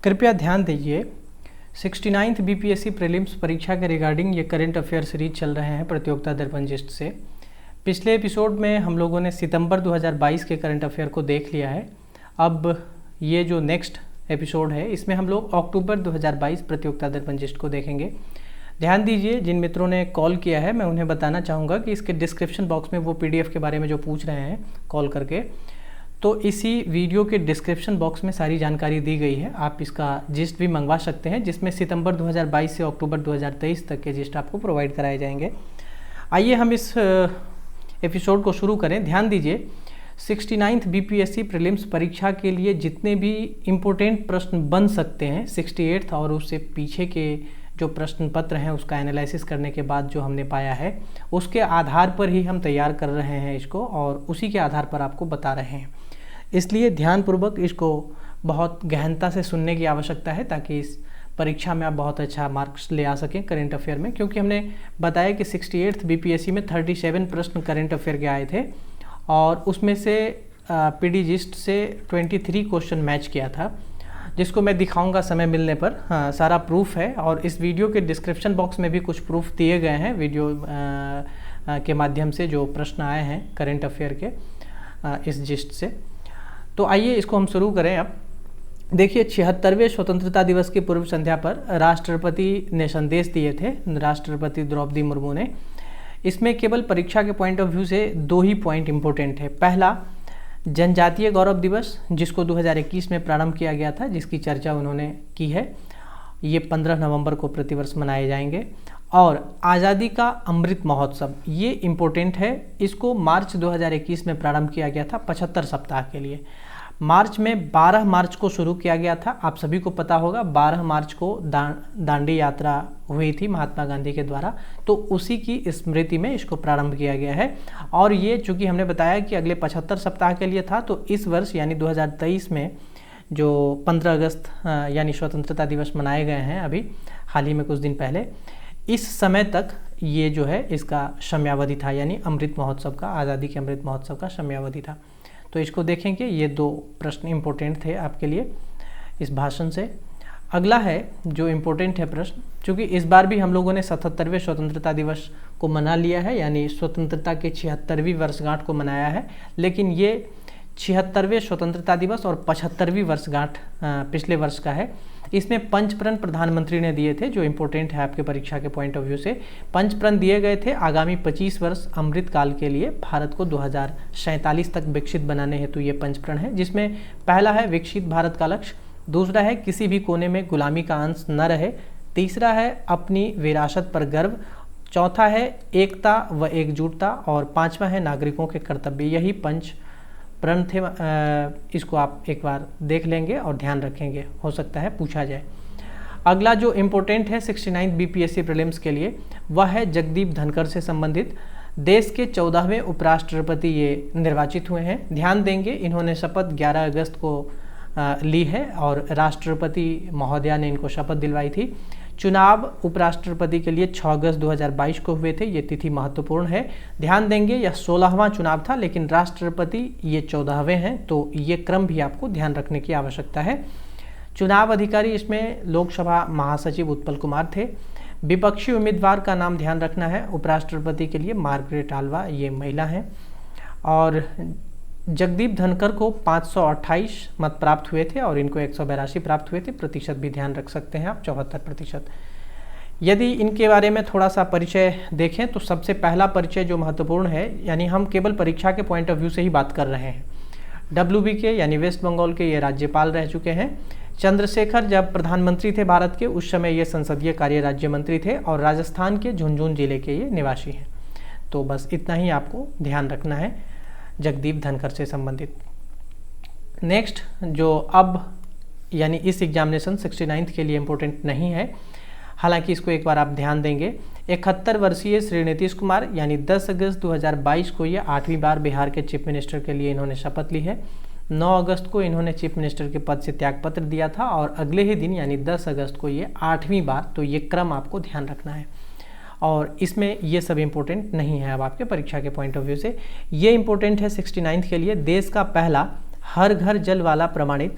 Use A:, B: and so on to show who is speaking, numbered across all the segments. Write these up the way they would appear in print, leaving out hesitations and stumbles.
A: कृपया ध्यान दीजिए 69th बीपीएससी प्रीलिम्स परीक्षा के रिगार्डिंग ये करंट अफेयर सीरीज चल रहे हैं प्रतियोगिता दर्पण जिस्ट से। पिछले एपिसोड में हम लोगों ने सितंबर 2022 के करंट अफेयर को देख लिया है। अब ये जो नेक्स्ट एपिसोड है इसमें हम लोग अक्टूबर 2022 प्रतियोगिता दर्पण जिस्ट को देखेंगे। ध्यान दीजिए, जिन मित्रों ने कॉल किया है मैं उन्हें बताना चाहूँगा कि इसके डिस्क्रिप्शन बॉक्स में वो पीडीएफ के बारे में जो पूछ रहे हैं कॉल करके, तो इसी वीडियो के डिस्क्रिप्शन बॉक्स में सारी जानकारी दी गई है। आप इसका जिस्ट भी मंगवा सकते हैं, जिसमें सितंबर 2022 से अक्टूबर 2023 तक के जिस्ट आपको प्रोवाइड कराए जाएंगे। आइए हम इस एपिसोड को शुरू करें। ध्यान दीजिए, 69th बीपीएससी प्रीलिम्स परीक्षा के लिए जितने भी इम्पोर्टेंट प्रश्न बन सकते हैं 68th और उससे पीछे के जो प्रश्न पत्र हैं उसका एनालिसिस करने के बाद जो हमने पाया है उसके आधार पर ही हम तैयार कर रहे हैं इसको, और उसी के आधार पर आपको बता रहे हैं। इसलिए ध्यानपूर्वक इसको बहुत गहनता से सुनने की आवश्यकता है ताकि इस परीक्षा में आप बहुत अच्छा मार्क्स ले आ सकें करंट अफेयर में, क्योंकि हमने बताया कि 68th बीपीएससी में 37 प्रश्न करंट अफेयर के आए थे और उसमें से पीडी जिस्ट से 23 क्वेश्चन मैच किया था, जिसको मैं दिखाऊंगा समय मिलने पर। हाँ, सारा प्रूफ है और इस वीडियो के डिस्क्रिप्शन बॉक्स में भी कुछ प्रूफ दिए गए हैं वीडियो के माध्यम से जो प्रश्न आए हैं करंट अफेयर के इस जिस्ट से। तो आइए इसको हम शुरू करें। अब देखिए, 76वें स्वतंत्रता दिवस की पूर्व संध्या पर राष्ट्रपति ने संदेश दिए थे, राष्ट्रपति द्रौपदी मुर्मू ने। इसमें केवल परीक्षा के पॉइंट ऑफ व्यू से दो ही पॉइंट इम्पोर्टेंट है। पहला, जनजातीय गौरव दिवस जिसको 2021 में प्रारंभ किया गया था, जिसकी चर्चा उन्होंने की है। ये 15 नवंबर को प्रतिवर्ष मनाए जाएंगे। और आज़ादी का अमृत महोत्सव, ये इम्पोर्टेंट है। इसको मार्च 2021 में प्रारंभ किया गया था 75 सप्ताह के लिए। मार्च में 12 मार्च को शुरू किया गया था। आप सभी को पता होगा 12 मार्च को दांडी यात्रा हुई थी महात्मा गांधी के द्वारा, तो उसी की स्मृति में इसको प्रारंभ किया गया है। और ये चूँकि हमने बताया कि अगले 75 सप्ताह के लिए था, तो इस वर्ष यानी 2023 में जो 15 अगस्त यानी स्वतंत्रता दिवस मनाए गए हैं अभी हाल ही में कुछ दिन पहले, इस समय तक ये जो है इसका समयावधि था, यानी अमृत महोत्सव का, आज़ादी के अमृत महोत्सव का समयावधि था। तो इसको देखेंगे। ये दो प्रश्न इम्पोर्टेंट थे आपके लिए इस भाषण से। अगला है जो इम्पोर्टेंट है प्रश्न, क्योंकि इस बार भी हम लोगों ने 77वें स्वतंत्रता दिवस को मना लिया है, यानी स्वतंत्रता के 76वीं वर्षगांठ को मनाया है, लेकिन ये 76वें स्वतंत्रता दिवस और 75वीं वर्षगांठ पिछले वर्ष का है। इसमें पंचप्रण प्रधानमंत्री ने दिए थे, जो इम्पोर्टेंट है आपके परीक्षा के पॉइंट ऑफ व्यू से। पंचप्रण दिए गए थे आगामी 25 वर्ष अमृत काल के लिए भारत को 2047 तक विकसित बनाने हेतु ये पंचप्रण है, जिसमें पहला है विकसित भारत का लक्ष्य, दूसरा है किसी भी कोने में गुलामी का अंश न रहे, तीसरा है अपनी विरासत पर गर्व, चौथा है एकता व एकजुटता, और पाँचवा है नागरिकों के कर्तव्य। यही पंच प्रण थे। इसको आप एक बार देख लेंगे और ध्यान रखेंगे, हो सकता है पूछा जाए। अगला जो इम्पोर्टेंट है 69th बीपीएससी प्रीलिम्स के लिए वह है जगदीप धनखड़ से संबंधित। देश के 14वें उपराष्ट्रपति ये निर्वाचित हुए हैं। ध्यान देंगे, इन्होंने शपथ 11 अगस्त को ली है और राष्ट्रपति महोदया ने इनको शपथ दिलवाई थी। चुनाव उपराष्ट्रपति के लिए 6 अगस्त 2022 को हुए थे। ये तिथि महत्वपूर्ण है। ध्यान देंगे, यह 16वां चुनाव था, लेकिन राष्ट्रपति ये 14वें हैं, तो ये क्रम भी आपको ध्यान रखने की आवश्यकता है। चुनाव अधिकारी इसमें लोकसभा महासचिव उत्पल कुमार थे। विपक्षी उम्मीदवार का नाम ध्यान रखना है उपराष्ट्रपति के लिए, मार्गरेट आल्वा, ये महिला हैं। और जगदीप धनखड़ को 528 मत प्राप्त हुए थे और इनको 182 प्राप्त हुए थे। प्रतिशत भी ध्यान रख सकते हैं आप, 74%। यदि इनके बारे में थोड़ा सा परिचय देखें तो सबसे पहला परिचय जो महत्वपूर्ण है, यानी हम केवल परीक्षा के पॉइंट ऑफ व्यू से ही बात कर रहे हैं। WB के यानी वेस्ट बंगाल के ये राज्यपाल रह चुके हैं। चंद्रशेखर जब प्रधानमंत्री थे भारत के, उस समय ये संसदीय कार्य राज्य मंत्री थे और राजस्थान के झुंझुनू जिले के ये निवासी हैं। तो बस इतना ही आपको ध्यान रखना है जगदीप धनखड़ से संबंधित। नेक्स्ट जो अब यानी इस एग्जामिनेशन 69th के लिए इम्पोर्टेंट नहीं है, हालांकि इसको एक बार आप ध्यान देंगे। 71 वर्षीय श्री नीतीश कुमार यानी 10 अगस्त 2022 को ये 8वीं बार बिहार के चीफ मिनिस्टर के लिए इन्होंने शपथ ली है। 9 अगस्त को इन्होंने चीफ मिनिस्टर के पद से त्यागपत्र दिया था और अगले ही दिन यानी 10 अगस्त को ये 8वीं बार, तो ये क्रम आपको ध्यान रखना है। और इसमें ये सब इम्पोर्टेंट नहीं है अब आपके परीक्षा के पॉइंट ऑफ व्यू से। ये इम्पोर्टेंट है 69th के लिए, देश का पहला हर घर जल वाला प्रमाणित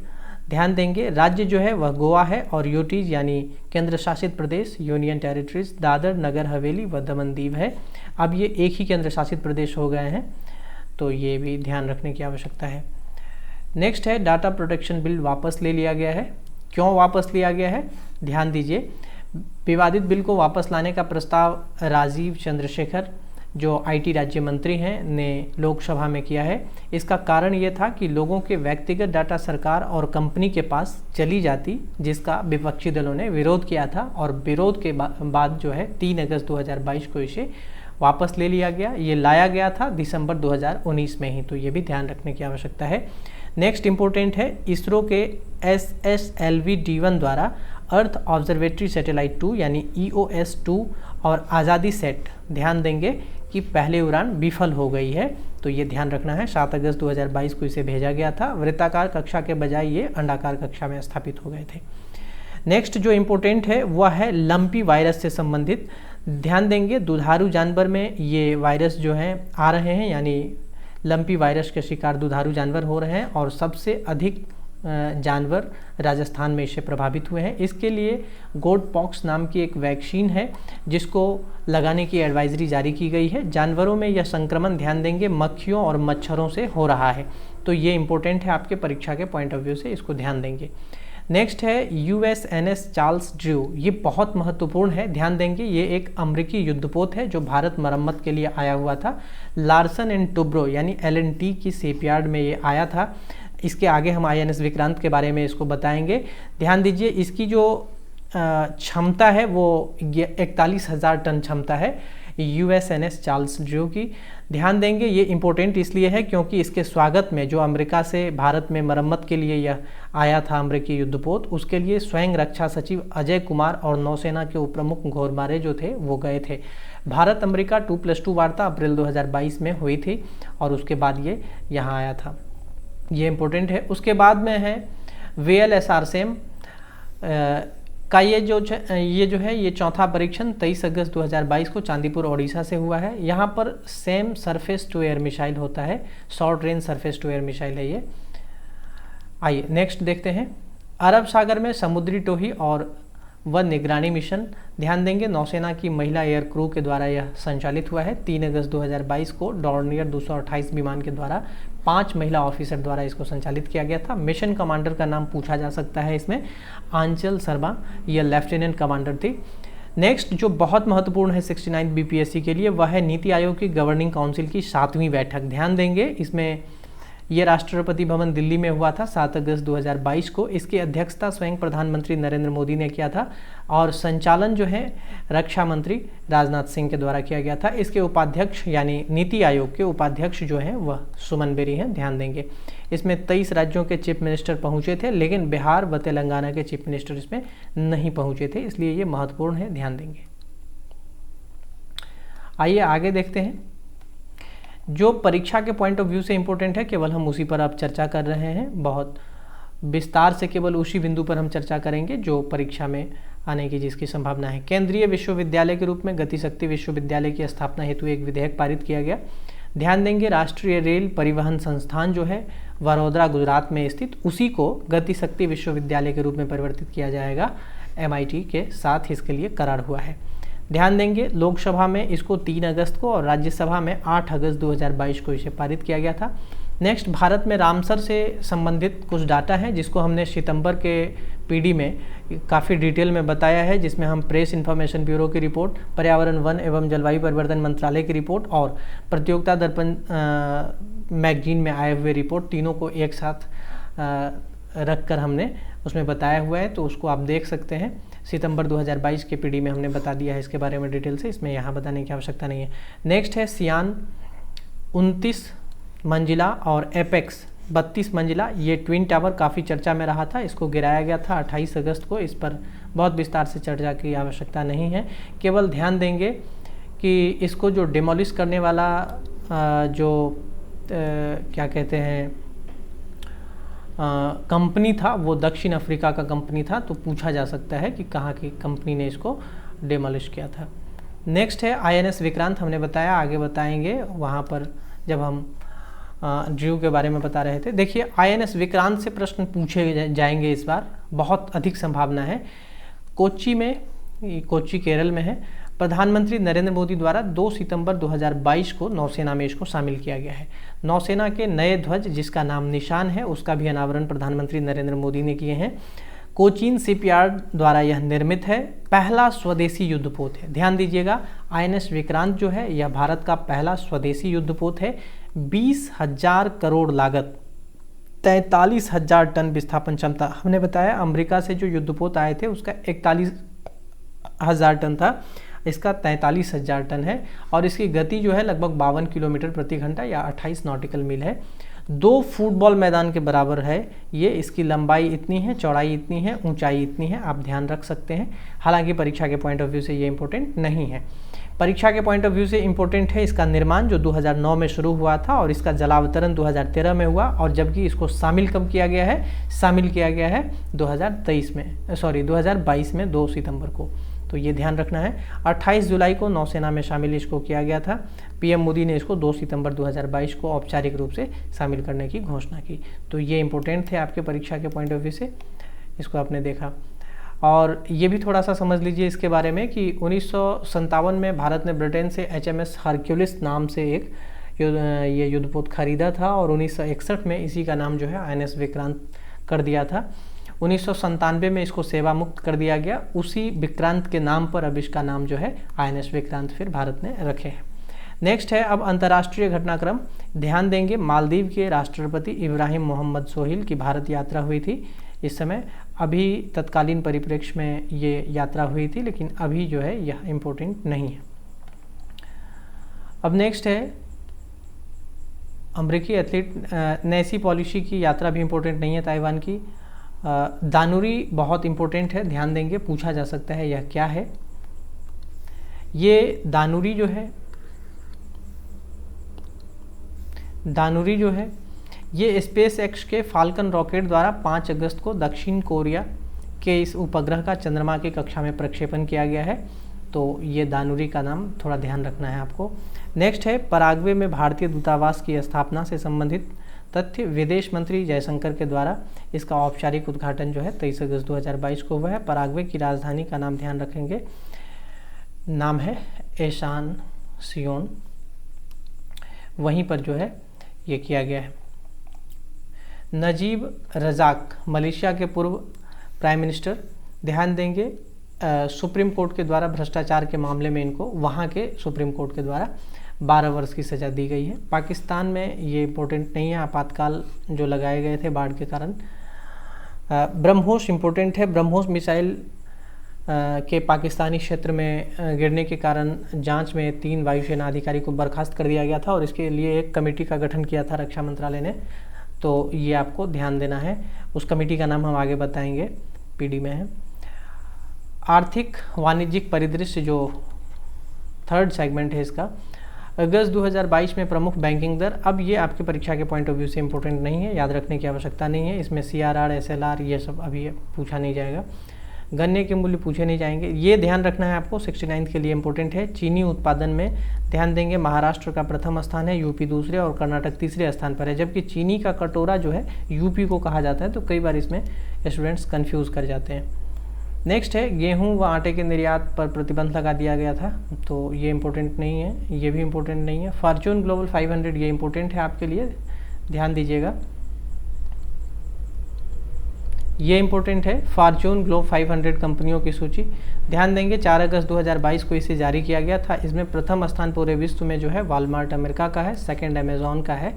A: ध्यान देंगे राज्य जो है वह गोवा है और यूटीज यानी केंद्र शासित प्रदेश यूनियन टेरिटरीज दादर नगर हवेली व दमन दीव है। अब ये एक ही केंद्र शासित प्रदेश हो गए हैं, तो ये भी ध्यान रखने की आवश्यकता है। नेक्स्ट है डाटा प्रोटेक्शन बिल वापस ले लिया गया है। क्यों वापस लिया गया है, ध्यान दीजिए। विवादित बिल को वापस लाने का प्रस्ताव राजीव चंद्रशेखर जो आईटी राज्य मंत्री हैं ने लोकसभा में किया है। इसका कारण ये था कि लोगों के व्यक्तिगत डाटा सरकार और कंपनी के पास चली जाती, जिसका विपक्षी दलों ने विरोध किया था और विरोध के बाद जो है 3 अगस्त 2022 को इसे वापस ले लिया गया। ये लाया गया था दिसंबर 2019 में ही, तो ये भी ध्यान रखने की आवश्यकता है। नेक्स्ट इम्पोर्टेंट है इसरो के SSLV-D1 द्वारा अर्थ ऑब्जर्वेटरी सैटेलाइट 2 यानी EOS-2 और आज़ादी सेट, ध्यान देंगे कि पहली उड़ान विफल हो गई है, तो ये ध्यान रखना है। 7 अगस्त 2022 को इसे भेजा गया था। वृत्ताकार कक्षा के बजाय ये अंडाकार कक्षा में स्थापित हो गए थे। नेक्स्ट जो इम्पोर्टेंट है वह है लंपी वायरस से संबंधित। ध्यान देंगे दुधारू जानवर में ये वायरस जो हैं आ रहे हैं, यानी लंपी वायरस के शिकार दुधारू जानवर हो रहे हैं और सबसे अधिक जानवर राजस्थान में इससे प्रभावित हुए हैं। इसके लिए गोट पॉक्स नाम की एक वैक्सीन है जिसको लगाने की एडवाइजरी जारी की गई है। जानवरों में यह संक्रमण, ध्यान देंगे, मक्खियों और मच्छरों से हो रहा है, तो ये इंपॉर्टेंट है आपके परीक्षा के पॉइंट ऑफ व्यू से, इसको ध्यान देंगे। नेक्स्ट है USNS चार्ल्स ड्रू। ये बहुत महत्वपूर्ण है, ध्यान देंगे। ये एक अमेरिकी युद्धपोत है जो भारत मरम्मत के लिए आया हुआ था। लार्सन एंड टुब्रो यानी LNT की शिपयार्ड में ये आया था। इसके आगे हम INS विक्रांत के बारे में इसको बताएंगे। ध्यान दीजिए इसकी जो क्षमता है वो 41,000 टन क्षमता है USNS चार्ल्स ड्रू की। ध्यान देंगे ये इम्पोर्टेंट इसलिए है क्योंकि इसके स्वागत में जो अमेरिका से भारत में मरम्मत के लिए यह आया था अमेरिकी युद्धपोत, उसके लिए स्वयं रक्षा सचिव अजय कुमार और नौसेना के उप प्रमुख घोरमारे जो थे वो गए थे। भारत अमेरिका 2+2 वार्ता अप्रैल 2022 में हुई थी और उसके बाद ये यहाँ आया था, ये इम्पोर्टेंट है। उसके बाद में है VLSR सेम का ये जो है ये चौथा परीक्षण 23 अगस्त 2022 को चांदीपुर ओडिशा से हुआ है। यहाँ पर SAM surface to air missile होता है, short range surface to air missile है ये। आइए नेक्स्ट देखते हैं। अरब सागर में समुद्री टोही और वन निगरानी मिशन, ध्यान देंगे नौसेना की महिला एयर क्रू के द्वारा यह संचालित हुआ है। 3 अगस्त 2022 को डॉर्नियर 228 विमान के द्वारा 5 महिला ऑफिसर द्वारा इसको संचालित किया गया था। मिशन कमांडर का नाम पूछा जा सकता है इसमें, आंचल शर्मा, यह लेफ्टिनेंट कमांडर थी। नेक्स्ट जो बहुत महत्वपूर्ण है 69 BPSC के लिए वह है नीति आयोग की गवर्निंग काउंसिल की 7वीं बैठक। ध्यान देंगे इसमें ये राष्ट्रपति भवन दिल्ली में हुआ था 7 अगस्त 2022 को। इसकी अध्यक्षता स्वयं प्रधानमंत्री नरेंद्र मोदी ने किया था और संचालन जो है रक्षा मंत्री राजनाथ सिंह के द्वारा किया गया था। इसके उपाध्यक्ष यानी नीति आयोग के उपाध्यक्ष जो हैं वह सुमन बेरी हैं, ध्यान देंगे। इसमें 23 राज्यों के चीफ मिनिस्टर पहुंचे थे, लेकिन बिहार व तेलंगाना के चीफ मिनिस्टर इसमें नहीं पहुंचे थे, इसलिए ये महत्वपूर्ण है, ध्यान देंगे। आइए आगे देखते हैं। जो परीक्षा के पॉइंट ऑफ व्यू से इम्पोर्टेंट है केवल हम उसी पर अब चर्चा कर रहे हैं, बहुत विस्तार से केवल उसी बिंदु पर हम चर्चा करेंगे जो परीक्षा में आने की जिसकी संभावना है। केंद्रीय विश्वविद्यालय के रूप में गतिशक्ति विश्वविद्यालय की स्थापना हेतु एक विधेयक पारित किया गया। ध्यान देंगे राष्ट्रीय रेल परिवहन संस्थान जो है वडोदरा गुजरात में स्थित, उसी को गतिशक्ति विश्वविद्यालय के रूप में परिवर्तित किया जाएगा। MIT के साथ इसके लिए करार हुआ है। ध्यान देंगे लोकसभा में इसको 3 अगस्त को और राज्यसभा में 8 अगस्त 2022 को इसे पारित किया गया था। नेक्स्ट भारत में रामसर से संबंधित कुछ डाटा है जिसको हमने सितंबर के PD में काफ़ी डिटेल में बताया है, जिसमें हम प्रेस इन्फॉर्मेशन ब्यूरो की रिपोर्ट, पर्यावरण वन एवं जलवायु परिवर्तन मंत्रालय की रिपोर्ट और प्रतियोगिता दर्पण मैगजीन में आए हुए रिपोर्ट, तीनों को एक साथ रखकर हमने उसमें बताया हुआ है, तो उसको आप देख सकते हैं। सितंबर 2022 के PD में हमने बता दिया है इसके बारे में डिटेल से, इसमें यहाँ बताने की आवश्यकता नहीं है। नेक्स्ट है सियान 29 मंजिला और एपेक्स 32 मंजिला, ये ट्विन टावर काफ़ी चर्चा में रहा था, इसको गिराया गया था 28 अगस्त को। इस पर बहुत विस्तार से चर्चा की आवश्यकता नहीं है, केवल ध्यान देंगे कि इसको जो डिमोलिश करने वाला क्या कहते हैं कंपनी था वो दक्षिण अफ्रीका का कंपनी था, तो पूछा जा सकता है कि कहाँ की कंपनी ने इसको डिमोलिश किया था। नेक्स्ट है INS विक्रांत, हमने बताया, आगे बताएंगे वहाँ पर जब हम ड्रू के बारे में बता रहे थे। देखिए INS विक्रांत से प्रश्न पूछे जाएंगे इस बार, बहुत अधिक संभावना है। कोच्चि में, कोच्चि केरल में है। प्रधानमंत्री नरेंद्र मोदी द्वारा 2 सितंबर 2022 को नौसेना में इसको शामिल किया गया है। नौसेना के नए ध्वज जिसका नाम निशान है उसका भी अनावरण प्रधानमंत्री नरेंद्र मोदी ने किए हैं। कोचीन शिपयार्ड द्वारा यह निर्मित है। पहला स्वदेशी युद्धपोत है, ध्यान दीजिएगा INS विक्रांत जो है यह भारत का पहला स्वदेशी युद्धपोत है। 20,000 करोड़ लागत, 43,000 टन विस्थापन क्षमता। हमने बताया अमेरिका से जो युद्धपोत आए थे उसका 41,000 टन था, इसका 43,000 टन है और इसकी गति जो है लगभग 52 किलोमीटर प्रति घंटा या 28 नॉटिकल मील है। 2 फुटबॉल मैदान के बराबर है ये। इसकी लंबाई इतनी है, चौड़ाई इतनी है, ऊंचाई इतनी है, आप ध्यान रख सकते हैं। हालांकि परीक्षा के पॉइंट ऑफ व्यू से ये इंपॉर्टेंट नहीं है। परीक्षा के पॉइंट ऑफ व्यू से इंपॉर्टेंट है इसका निर्माण जो 2009 में शुरू हुआ था और इसका जलावतरण 2013 में हुआ, और जबकि इसको शामिल कब किया गया है, शामिल किया गया है 2022 में 2 सितंबर को। तो ये ध्यान रखना है। 28 जुलाई को नौसेना में शामिल इसको किया गया था। PM मोदी ने इसको 2 सितंबर 2022 को औपचारिक रूप से शामिल करने की घोषणा की। तो ये इंपॉर्टेंट थे आपके परीक्षा के पॉइंट ऑफ व्यू से, इसको आपने देखा। और ये भी थोड़ा सा समझ लीजिए इसके बारे में कि 1957 में भारत ने ब्रिटेन से HMS हरक्यूलिस नाम से एक ये युद्धपोत खरीदा था और 1961 में इसी का नाम जो है INS विक्रांत कर दिया था। 1997 में इसको सेवा मुक्त कर दिया गया। उसी विक्रांत के नाम पर अब इसका नाम जो है INS विक्रांत फिर भारत ने रखे हैं। नेक्स्ट है अब अंतर्राष्ट्रीय घटनाक्रम। ध्यान देंगे मालदीव के राष्ट्रपति इब्राहिम मोहम्मद सोहिल की भारत यात्रा हुई थी इस समय। अभी तत्कालीन परिप्रेक्ष्य में ये यात्रा हुई थी, लेकिन अभी जो है यह इम्पोर्टेंट नहीं है। अब नेक्स्ट है अमेरिकी एथलीट नैन्सी पेलोसी की यात्रा भी इम्पोर्टेंट नहीं है ताइवान की। दानुरी बहुत इम्पोर्टेंट है, ध्यान देंगे, पूछा जा सकता है यह क्या है। ये दानुरी जो है ये स्पेस एक्स के फाल्कन रॉकेट द्वारा 5 अगस्त को दक्षिण कोरिया के इस उपग्रह का चंद्रमा की कक्षा में प्रक्षेपण किया गया है। तो ये दानुरी का नाम थोड़ा ध्यान रखना है आपको। नेक्स्ट है पराग्वे में भारतीय दूतावास की स्थापना से संबंधित तथ्य। विदेश मंत्री जयशंकर के द्वारा इसका औपचारिक उद्घाटन जो है 23 अगस्त 2022 को हुआ है। पराग्वे की राजधानी का नाम ध्यान रखेंगे, नाम है एसानसियोन। वहीं पर जो है ये किया गया है। नजीब रजाक मलेशिया के पूर्व प्राइम मिनिस्टर, ध्यान देंगे सुप्रीम कोर्ट के द्वारा भ्रष्टाचार के मामले में इनको वहाँ के सुप्रीम कोर्ट के द्वारा 12 वर्ष की सज़ा दी गई है। पाकिस्तान में ये इम्पोर्टेंट नहीं है, आपातकाल जो लगाए गए थे बाढ़ के कारण। ब्रह्मोस इम्पोर्टेंट है। ब्रह्मोस मिसाइल के पाकिस्तानी क्षेत्र में गिरने के कारण जांच में 3 वायुसेना अधिकारी को बर्खास्त कर दिया गया था और इसके लिए एक कमेटी का गठन किया था रक्षा मंत्रालय ने। तो ये आपको ध्यान देना है। उस कमेटी का नाम हम आगे बताएंगे, PD में है। आर्थिक वाणिज्यिक परिदृश्य जो 3rd सेगमेंट है इसका, अगस्त 2022 में प्रमुख बैंकिंग दर। अब ये आपके परीक्षा के पॉइंट ऑफ व्यू से इंपॉर्टेंट नहीं है, याद रखने की आवश्यकता नहीं है। इसमें CRR SLR ये सब अभी पूछा नहीं जाएगा। गन्ने के मूल्य पूछे नहीं जाएंगे, ये ध्यान रखना है आपको। 69 के लिए इंपॉर्टेंट है। चीनी उत्पादन में ध्यान देंगे महाराष्ट्र का प्रथम स्थान है, यूपी दूसरे और कर्नाटक तीसरे स्थान पर है। जबकि चीनी का कटोरा जो है यूपी को कहा जाता है, तो कई बार इसमें स्टूडेंट्स कंफ्यूज कर जाते हैं। नेक्स्ट है गेहूं व आटे के निर्यात पर प्रतिबंध लगा दिया गया था, तो ये इंपॉर्टेंट नहीं है, ये भी इंपॉर्टेंट नहीं है। फॉर्च्यून ग्लोबल 500 ये इंपॉर्टेंट है आपके लिए, ध्यान दीजिएगा, ये इंपॉर्टेंट है। फॉर्च्यून ग्लोबल 500 कंपनियों की सूची ध्यान देंगे 4 अगस्त 2022 को इसे जारी किया गया था। इसमें प्रथम स्थान पूरे विश्व में जो है वॉलमार्ट अमेरिका का है, सेकंड अमेजॉन का है।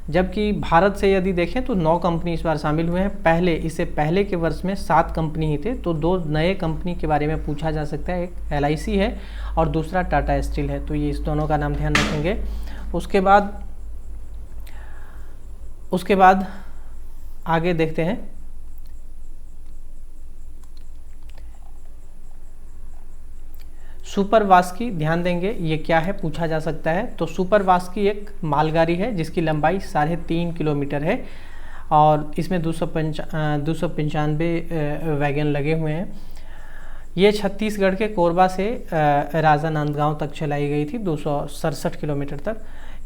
A: जबकि भारत से यदि देखें तो 9 कंपनी इस बार शामिल हुए हैं। इससे पहले के वर्ष में 7 कंपनी ही थे। तो 2 नए कंपनी के बारे में पूछा जा सकता है, एक LIC है और दूसरा टाटा स्टील है। तो ये इस दोनों का नाम ध्यान रखेंगे। उसके बाद आगे देखते हैं। सुपर वास्की ध्यान देंगे, ये क्या है पूछा जा सकता है। तो सुपर वास्की एक मालगाड़ी है जिसकी लंबाई 3.5 किलोमीटर है और इसमें 295 वैगन लगे हुए हैं। ये छत्तीसगढ़ के कोरबा से राजानांदगांव तक चलाई गई थी, 267 किलोमीटर तक।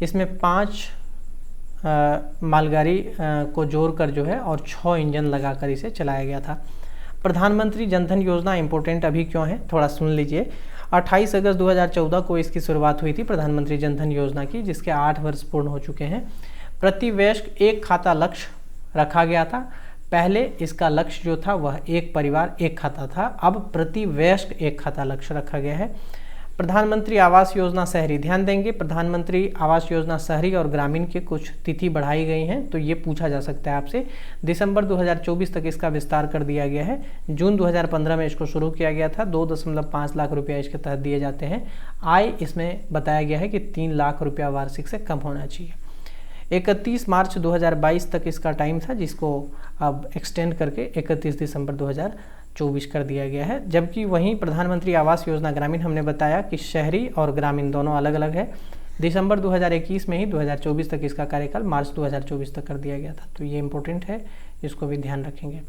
A: इसमें 5 मालगाड़ी को जोड़कर जो है और 6 इंजन लगाकर इसे चलाया गया था। प्रधानमंत्री जनधन योजना इम्पोर्टेंट अभी क्यों है, थोड़ा सुन लीजिए। 28 अगस्त 2014 को इसकी शुरुआत हुई थी प्रधानमंत्री जनधन योजना की, जिसके 8 वर्ष पूर्ण हो चुके हैं। प्रति वयस्क एक खाता लक्ष्य रखा गया था। पहले इसका लक्ष्य जो था वह एक परिवार एक खाता था, अब प्रति वयस्क एक खाता लक्ष्य रखा गया है। प्रधानमंत्री आवास योजना शहरी, ध्यान देंगे प्रधानमंत्री आवास योजना शहरी और ग्रामीण के कुछ तिथि बढ़ाई गई हैं, तो ये पूछा जा सकता है आपसे। दिसंबर 2024 तक इसका विस्तार कर दिया गया है। जून 2015 में इसको शुरू किया गया था। 2.5 लाख रुपया इसके तहत दिए जाते हैं। आय इसमें बताया गया है कि 3 लाख रुपया वार्षिक से कम होना चाहिए। 31 मार्च 2022 तक इसका टाइम था, जिसको अब एक्सटेंड करके 31 दिसंबर 2024 कर दिया गया है। जबकि वहीं प्रधानमंत्री आवास योजना ग्रामीण हमने बताया कि शहरी और ग्रामीण दोनों अलग अलग है। दिसंबर 2021 में ही 2024 तक इसका कार्यकाल मार्च 2024 तक कर दिया गया था, तो ये इम्पोर्टेंट है, इसको भी ध्यान रखेंगे।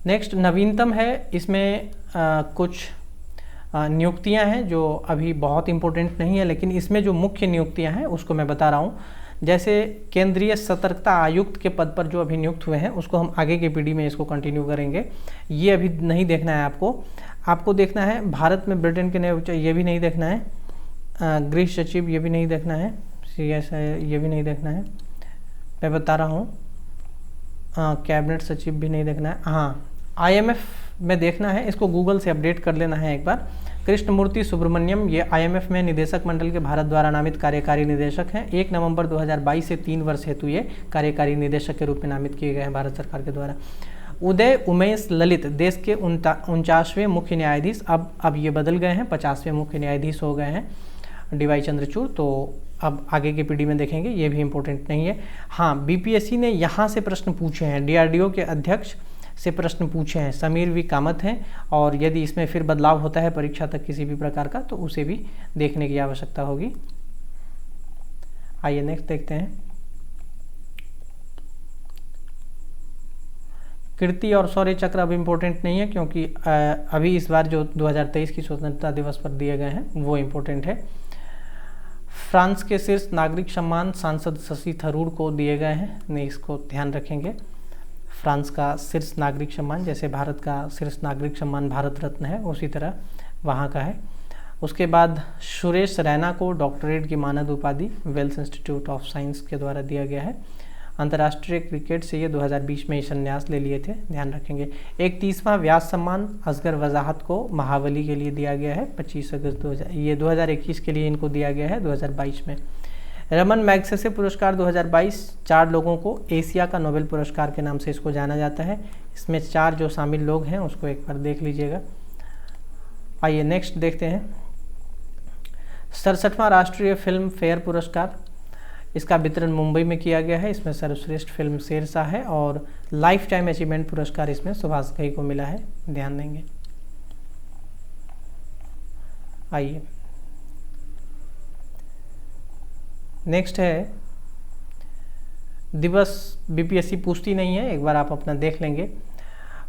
A: नेक्स्ट नवीनतम है, इसमें कुछ नियुक्तियां हैं जो अभी बहुत इम्पोर्टेंट नहीं है, लेकिन इसमें जो मुख्य नियुक्तियां हैं उसको मैं बता रहा हूँ। जैसे केंद्रीय सतर्कता आयुक्त के पद पर जो अभी नियुक्त हुए हैं उसको हम आगे के पीढ़ी में इसको कंटिन्यू करेंगे। ये अभी नहीं देखना है आपको देखना है भारत में ब्रिटेन के नए उच्च, ये भी नहीं देखना है। गृह सचिव ये भी नहीं देखना है। CS ये भी नहीं देखना है, मैं बता रहा हूँ। कैबिनेट सचिव भी नहीं देखना है। हाँ, IMF में देखना है, इसको गूगल से अपडेट कर लेना है एक बार। कृष्णमूर्ति सुब्रमण्यम ये IMF में निदेशक मंडल के भारत द्वारा नामित कार्यकारी निदेशक हैं। 1 नवंबर 2022 से 3 वर्ष हेतु ये कार्यकारी निदेशक के रूप में नामित किए गए हैं भारत सरकार के द्वारा। उदय उमेश ललित देश के 49वें मुख्य न्यायाधीश, अब ये बदल गए हैं, 50वें मुख्य न्यायाधीश हो गए हैं DY चंद्रचूड़, तो अब आगे की पीढ़ी में देखेंगे, ये भी इम्पोर्टेंट नहीं है। हाँ, BPSC ने यहाँ से प्रश्न पूछे हैं, DRDO के अध्यक्ष से प्रश्न पूछे हैं, समीर V कामत हैं, और यदि इसमें फिर बदलाव होता है परीक्षा तक किसी भी प्रकार का तो उसे भी देखने की आवश्यकता होगी। आइए नेक्स्ट देखते हैं। कीर्ति और शौर्य चक्र अब इम्पोर्टेंट नहीं है, क्योंकि अभी इस बार जो 2023 की स्वतंत्रता दिवस पर दिए गए हैं वो इम्पोर्टेंट है। फ्रांस के शीर्ष नागरिक सम्मान सांसद शशि थरूर को दिए गए हैं, नहीं इसको ध्यान रखेंगे। फ्रांस का शीर्ष नागरिक सम्मान, जैसे भारत का शीर्ष नागरिक सम्मान भारत रत्न है, उसी तरह वहाँ का है। उसके बाद सुरेश रैना को डॉक्टरेट की मानद उपाधि वेल्स इंस्टीट्यूट ऑफ साइंस के द्वारा दिया गया है। अंतर्राष्ट्रीय क्रिकेट से ये 2020 में ही संन्यास ले लिए थे, ध्यान रखेंगे। 31वां व्यास सम्मान असगर वजाहत को महाबली के लिए दिया गया है 25 अगस्त 2000, ये 2021 के लिए इनको दिया गया है 2022 में। रमन मैग्सेसे पुरस्कार 2022 4 लोगों को एशिया का नोबेल पुरस्कार के नाम से इसको जाना जाता है। इसमें 4 जो शामिल लोग हैं उसको एक बार देख लीजिएगा। आइए नेक्स्ट देखते हैं। 67वां राष्ट्रीय फिल्म फेयर पुरस्कार, इसका वितरण मुंबई में किया गया है। इसमें सर्वश्रेष्ठ फिल्म शेरशाह है और लाइफ टाइम अचीवमेंट पुरस्कार इसमें सुभाष घई को मिला है, ध्यान देंगे। आइए नेक्स्ट है दिवस, BPSC पूछती नहीं है, एक बार आप अपना देख लेंगे।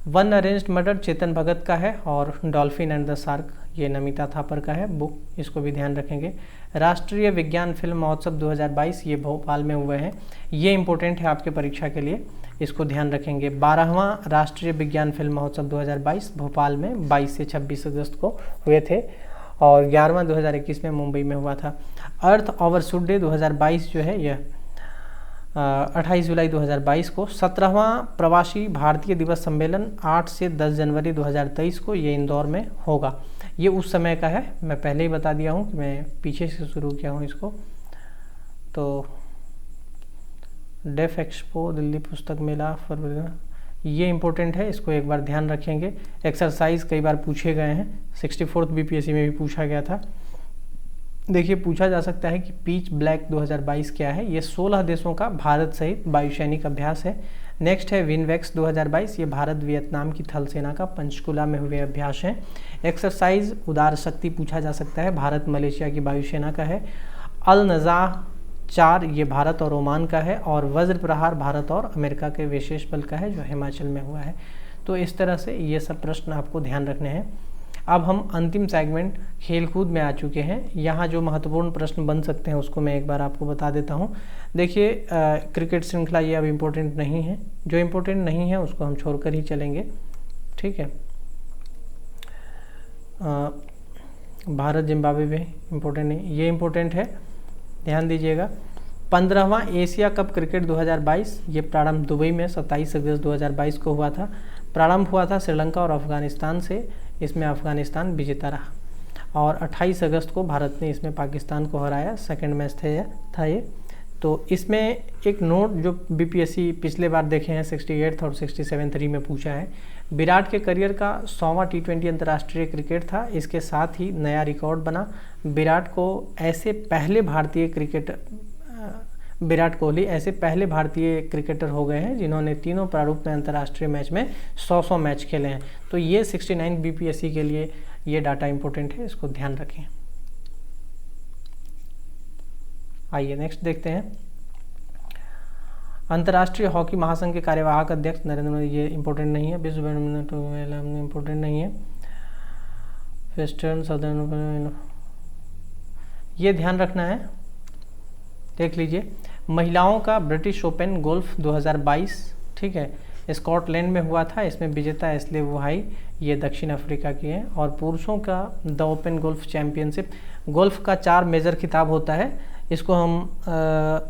A: One arranged murder Chetan Bhagat का है और डॉल्फिन एंड द शार्क ये नमिता थापर का है बुक, इसको भी ध्यान रखेंगे। राष्ट्रीय विज्ञान फिल्म महोत्सव 2022 ये भोपाल में हुए हैं, ये इंपॉर्टेंट है आपके परीक्षा के लिए, इसको ध्यान रखेंगे। 12वां राष्ट्रीय विज्ञान फिल्म महोत्सव 2022 भोपाल में 22 से 26 अगस्त को हुए थे और 11वां 2021 में मुंबई में हुआ था। अर्थ ओवरशूट डे 2022 जो है यह 28 जुलाई 2022 को। 17वां प्रवासी भारतीय दिवस सम्मेलन 8 से 10 जनवरी 2023 को ये इंदौर में होगा। ये उस समय का है, मैं पहले ही बता दिया हूँ कि मैं पीछे से शुरू किया हूँ इसको। तो डेफ एक्सपो दिल्ली पुस्तक मेला फरवरी, ये इंपॉर्टेंट है, इसको एक बार ध्यान रखेंगे। एक्सरसाइज कई बार पूछे गए हैं, 64th BPSC में भी पूछा गया था। देखिए पूछा जा सकता है कि पीच ब्लैक 2022 क्या है। ये 16 देशों का भारत सहित वायुसैनिक अभ्यास है। नेक्स्ट है विनवेक्स 2022, ये भारत वियतनाम की थल सेना का पंचकुला में हुए अभ्यास है। एक्सरसाइज उदार शक्ति पूछा जा सकता है, भारत मलेशिया की वायुसेना का है। अल नज़ाह 4 ये भारत और ओमान का है और वज्र प्रहार भारत और अमेरिका के विशेष बल का है जो हिमाचल में हुआ है। तो इस तरह से ये सब प्रश्न आपको ध्यान रखने हैं। अब हम अंतिम सेगमेंट खेलकूद में आ चुके हैं। यहाँ जो महत्वपूर्ण प्रश्न बन सकते हैं उसको मैं एक बार आपको बता देता हूँ। देखिए क्रिकेट श्रृंखला ये अब इम्पोर्टेंट नहीं है, जो इम्पोर्टेंट नहीं है उसको हम छोड़कर ही चलेंगे, ठीक है। भारत जिम्बाब्वे भी इम्पोर्टेंट नहीं, ये इम्पोर्टेंट है, ध्यान दीजिएगा। 15वां एशिया कप क्रिकेट 2022 ये प्रारंभ दुबई में 27 अगस्त 2022 को हुआ था। प्रारंभ हुआ था श्रीलंका और अफगानिस्तान से, इसमें अफगानिस्तान विजेता रहा और 28 अगस्त को भारत ने इसमें पाकिस्तान को हराया। सेकंड मैच था ये। तो इसमें एक नोट जो बीपीएससी पिछले बार देखे हैं 68 और 67 री में पूछा है, विराट के करियर का 100वां टी20 अंतर्राष्ट्रीय क्रिकेट था। इसके साथ ही नया रिकॉर्ड बना। विराट कोहली ऐसे पहले भारतीय क्रिकेटर हो गए हैं जिन्होंने तीनों प्रारूप में अंतर्राष्ट्रीय मैच में 100 मैच खेले हैं। तो ये 69 बीपीएससी के लिए ये डाटा इंपॉर्टेंट है, इसको ध्यान रखें। आइए नेक्स्ट देखते हैं। अंतर्राष्ट्रीय हॉकी महासंघ के कार्यवाहक अध्यक्ष नरेंद्र मोदी, ये इंपॉर्टेंट नहीं है। विश्व बैडमिंटन इंपॉर्टेंट नहीं है। वेस्टर्न सदर्न, ये ध्यान रखना है, देख लीजिए। महिलाओं का ब्रिटिश ओपन गोल्फ 2022, ठीक है, स्कॉटलैंड में हुआ था। इसमें विजेता एस्ले वुहाई, ये दक्षिण अफ्रीका की हैं। और पुरुषों का the open golf championship, golf का 4 मेजर खिताब होता है। इसको हम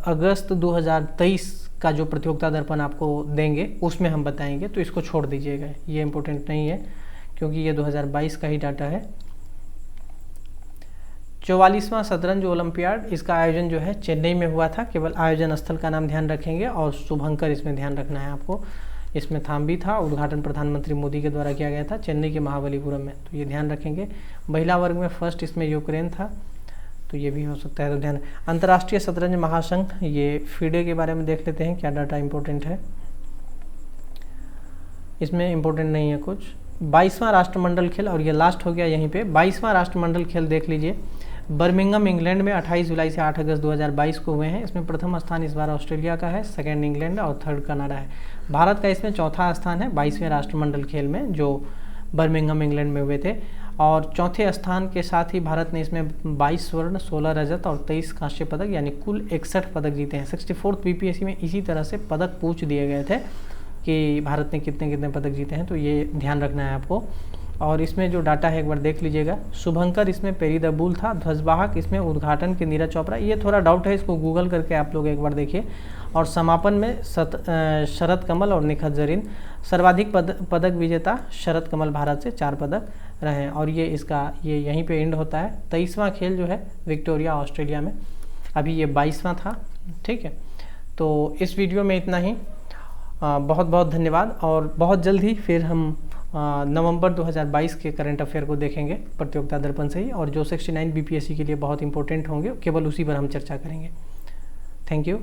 A: अगस्त 2023 का जो प्रतियोगिता दर्पण आपको देंगे उसमें हम बताएंगे, तो इसको छोड़ दीजिएगा, ये इम्पोर्टेंट नहीं है क्योंकि ये 2022 का ही डाटा है। 44वां शतरंज ओलंपियाड, इसका आयोजन जो है चेन्नई में हुआ था। केवल आयोजन स्थल का नाम ध्यान रखेंगे और शुभंकर इसमें ध्यान रखना है आपको। इसमें थाम भी था। उद्घाटन प्रधानमंत्री मोदी के द्वारा किया गया था चेन्नई के महाबलीपुरम में, तो ये ध्यान रखेंगे। महिला वर्ग में फर्स्ट इसमें यूक्रेन था, तो ये भी हो सकता है, तो ध्यान। अंतर्राष्ट्रीय शतरंज महासंघ, ये फीडे के बारे में देख लेते हैं क्या डाटा इंपॉर्टेंट है। इसमें इंपॉर्टेंट नहीं है कुछ। 22वां राष्ट्रमंडल खेल, और ये लास्ट हो गया यहीं पे। 22वां राष्ट्रमंडल खेल देख लीजिए, बर्मिंघम इंग्लैंड में 28 जुलाई से 8 अगस्त 2022 को हुए हैं। इसमें प्रथम स्थान इस बार ऑस्ट्रेलिया का है, सेकंड इंग्लैंड और थर्ड कनाडा है। भारत का इसमें चौथा स्थान है 22वें राष्ट्रमंडल खेल में, जो बर्मिंघम इंग्लैंड में हुए थे। और चौथे स्थान के साथ ही भारत ने इसमें 22 स्वर्ण, 16 रजत और 23 कांस्य पदक, यानी कुल 61 पदक जीते हैं। 64th बीपीएससी में इसी तरह से पदक पूछ दिए गए थे कि भारत ने कितने कितने पदक जीते हैं, तो ये ध्यान रखना है आपको। और इसमें जो डाटा है एक बार देख लीजिएगा। शुभंकर इसमें पेरी दबूल था। ध्वजवाहक इसमें उद्घाटन के नीरज चोपड़ा, ये थोड़ा डाउट है, इसको गूगल करके आप लोग एक बार देखिए। और समापन में शरद कमल और निखत जरीन। सर्वाधिक पदक विजेता शरद कमल, भारत से 4 पदक रहे हैं। और ये यहीं पे एंड होता है। 23वां खेल जो है विक्टोरिया ऑस्ट्रेलिया में, अभी ये 22वां था, ठीक है। तो इस वीडियो में इतना ही। बहुत बहुत धन्यवाद। और बहुत जल्द ही फिर हम नवंबर 2022 के करंट अफेयर को देखेंगे प्रतियोगिता दर्पण से ही, और जो 69 बीपीएससी के लिए बहुत इंपॉर्टेंट होंगे केवल उसी पर हम चर्चा करेंगे। Thank you.